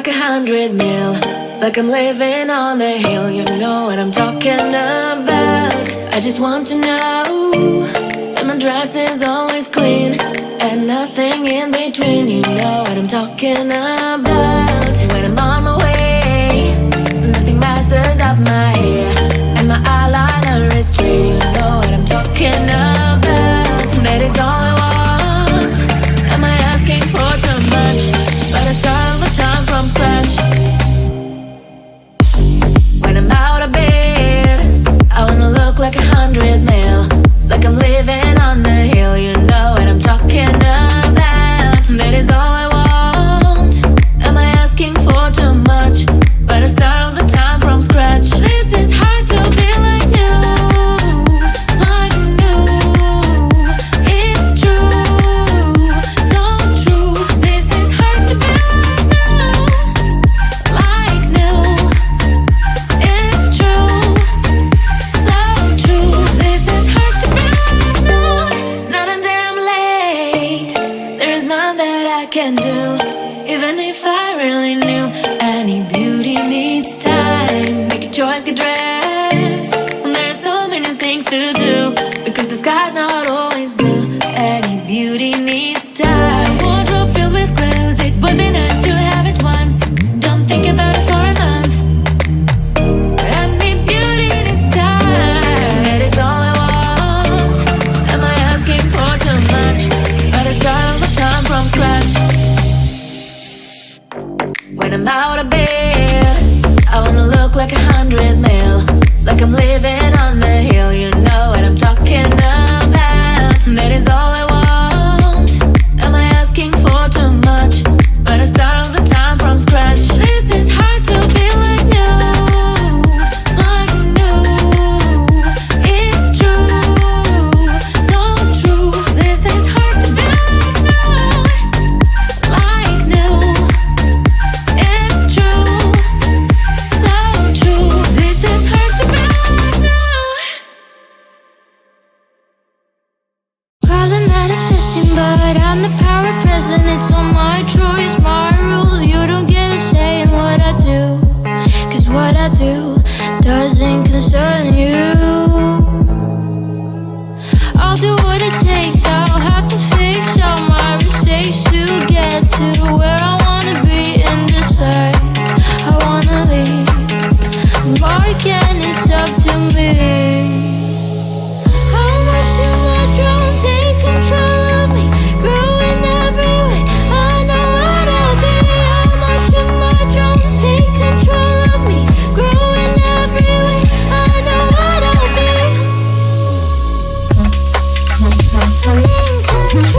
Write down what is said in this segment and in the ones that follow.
like 100 mil, like I'm living on the hill. You know what I'm talking about. I just want to know that my dress is always clean and nothing in between. You know what I'm talking about. When I'm on my way, nothing messes up my hair, and my eyeliner is straight. You know what I'm talking about. That is all I want. Am I asking for too much? But I start all the time from scratch. When I'm out of bed, I wanna look like 100 mil, like I'm living on the hill. You know what I'm talking about. That is all I want. Am I asking for too much? But I start all the time from scratch. This is hard to be like you, like you. It's true, so true. This is hard to be like new. It's true, so true. This is hard to be like new. Not a damn late. There is none that I can do, even if I really knew. Any beauty needs time. Make a choice, get dressed when there are so many things to do, because the sky's not always blue. Any beauty needs time. A wardrobe filled with clothes, it would be nice to have it once. Don't think about it for a month. Any beauty needs time. That is all I want. Am I asking for too much? But I start all the time from scratch. When I'm out of bed, I wanna look like 100 mil, like I'm living on the hill. You know what I'm talking about. That is all I want. Am I asking for too much? But I start all the time from scratch. This is hard to be like you, like new. It's true, so true. This is hard to be like new. It's true, so true. This is hard to be like new. Calling manifesting, but I'm the power present. It's all my choice, my rules. You don't get a say in what I do, 'cause what I do doesn't concern you. I'll do what it takes. I'll have to fix all my mistakes to get to where I wanna be and decide I wanna leave. Mark, and it's up to me. How much too much don't take control of me, growing every way. I know what I'll be. How much too much don't take control of me, growing every way. I know what I'll be. I'm in control.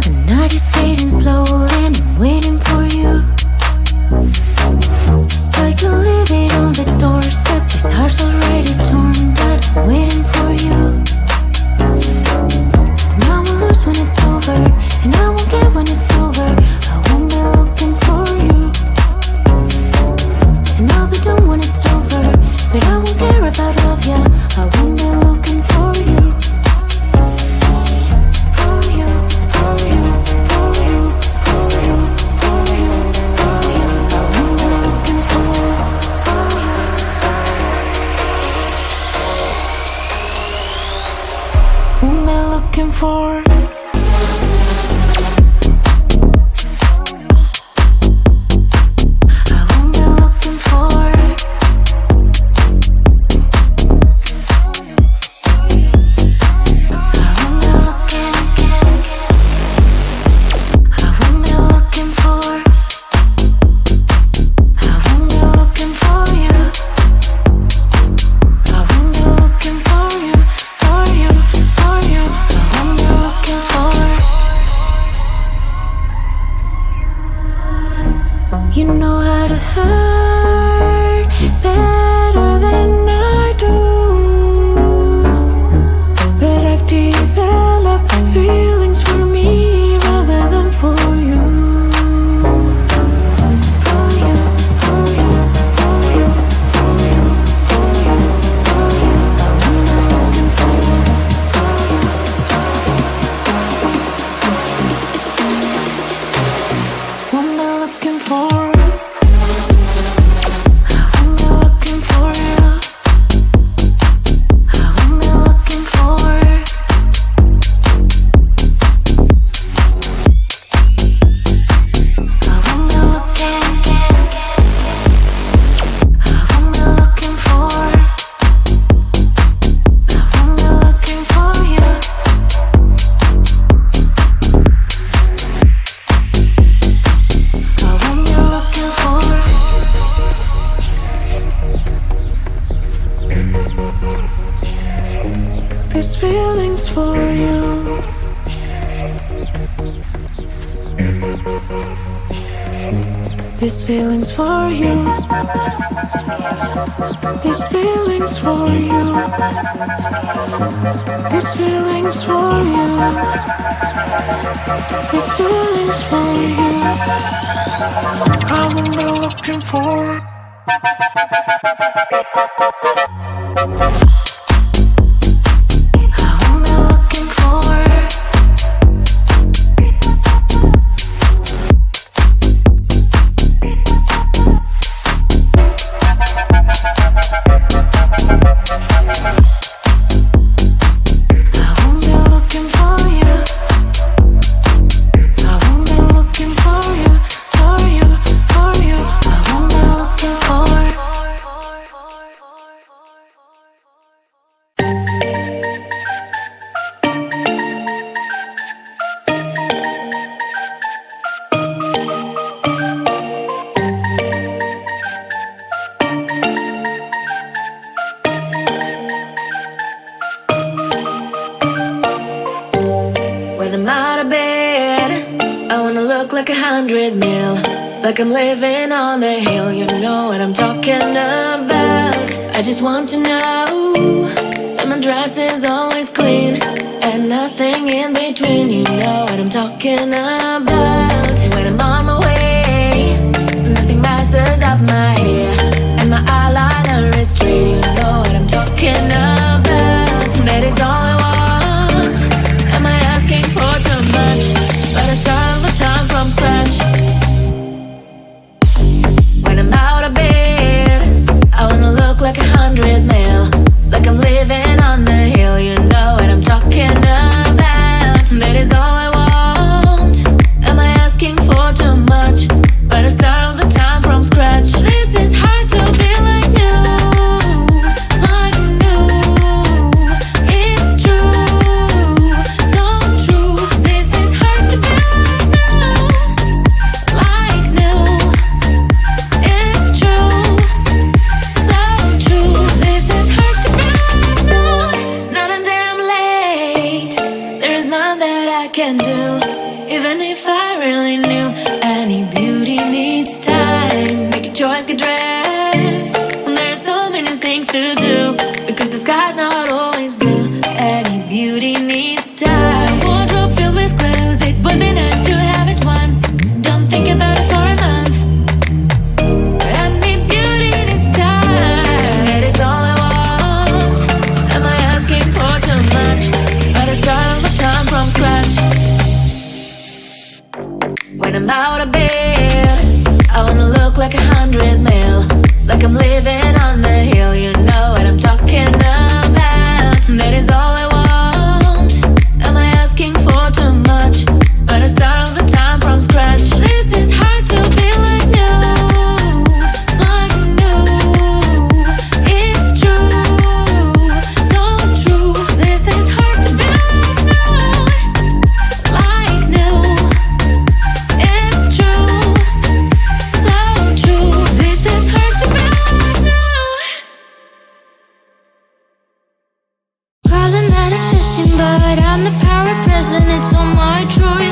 the night is fading slowly and I'm waiting for you. I can leave it on the doorstep, this heart's already torn, but I'm waiting for you. And I will lose when it's over, and I won't get when it's over. I won't be looking for you. And I'll be done when it's over, but I won't care about love, yeah. I won't be looking for you. For you, for you, for you, for you, for you, for you. I won't be looking for you. Won't be looking for. You know how to hurt better than I do, but I've developed feelings for me rather than for you. For you, for you, for you, for you, for you, for you. I'm looking for you. What am I looking for? These feelings for you. These feelings for you. These feelings for you. These feelings for you. These feelings for you. I'm not looking for. When I'm out of bed, I wanna look like 100 mil, like I'm living on the hill. You know what I'm talking about. I just want to know that my dress is always clean and nothing in between. You know what I'm talking about. When I'm on my way, nothing messes up my hair, and my eyeliner is straight. You know what I'm talking about. That is all I want. Am I asking for too much? But I start all the time from scratch. When I'm out of bed, I wanna look like 100 mil, like I'm living on the hill. You know what I'm talking about. That is all I want. Am I asking for too much? But I start all the time from scratch. This is hard to be like you, like new. It's true, so true. This is hard to be like new, it's true, so true. This is hard to be like new. Not a damn late. There's none that I can do. Even if I really knew any beauty needs time. Make a choice, get dressed. And there's so many things to do, because the sky's not always blue. Any beauty needs time. Wardrobe filled with clues, it would be nice to have it once. Don't think about it for a month. Any beauty needs time. That is all I want. Am I asking for too much? But I start all the time from scratch. When I'm out of bed, I wanna look like 100 mil, like I'm living on the hill. You know what I'm talking about. That is all I want. Am I asking for too much? But I start all the time from scratch. This is hard to be like new, like new. It's true, so true. This is hard to be like new. It's true, so true. This is hard to be like new. Calling manifesting, but I'm the power present. It's on my true.